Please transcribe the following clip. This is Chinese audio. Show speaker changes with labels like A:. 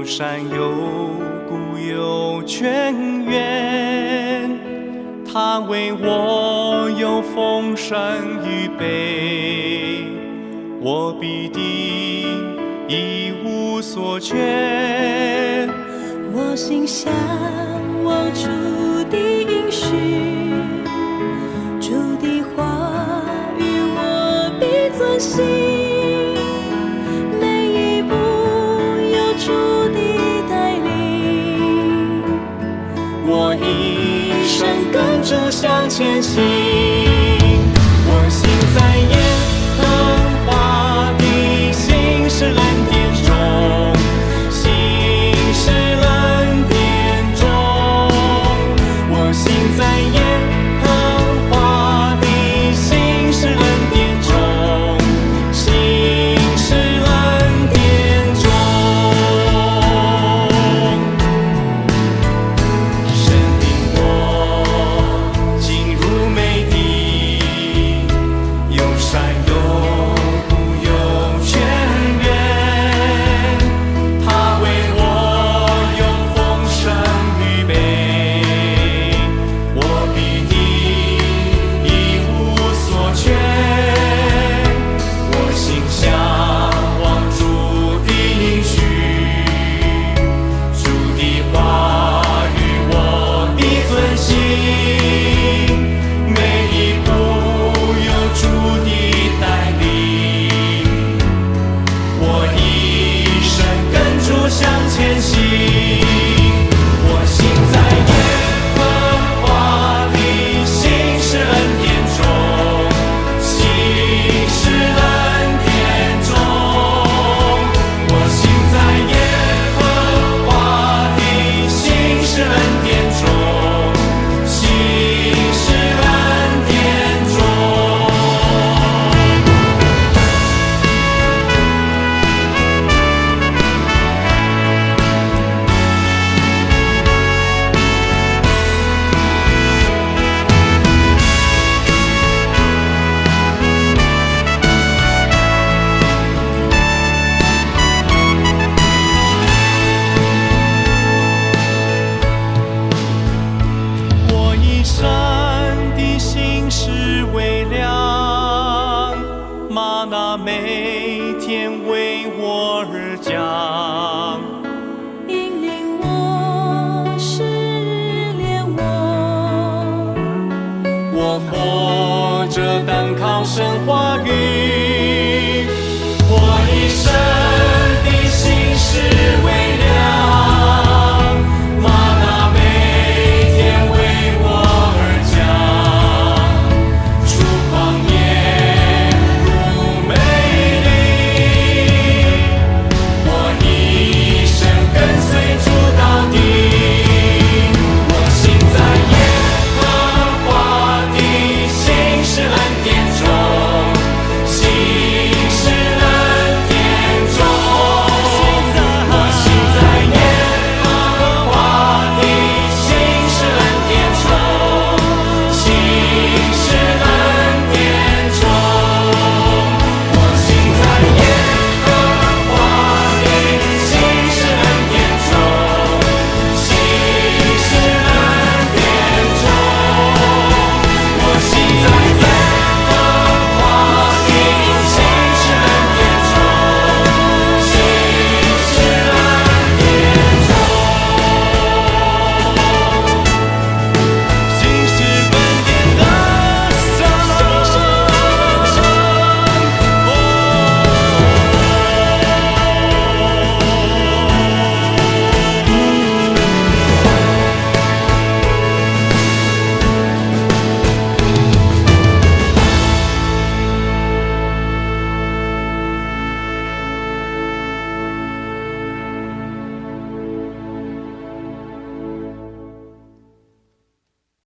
A: 山有谷有泉源，他为我有丰盛预备，我必定一无所缺。
B: 我心向往主的应许，主的话语我必遵行，每一步有主的带领，
A: 我一生跟主向前行。我行在耶和华的信实恩典中，信实恩典中。我行在耶和华的信实恩典中，信实恩典中。神领我进入美地，有山有谷有泉源，他为我有丰盛预备，我必定一无所缺。我心向往主的应许，主的话语我必遵行，每一步有主的带领，我一生跟主向前行。我行在耶和华的信实恩典中，信实恩典中。我行在耶和华的信实恩典中，信实恩典中。我一生的心是微亮，吗哪每天为我而降。
B: 引领我，使日练我，
A: 我活着单靠神话语，我一生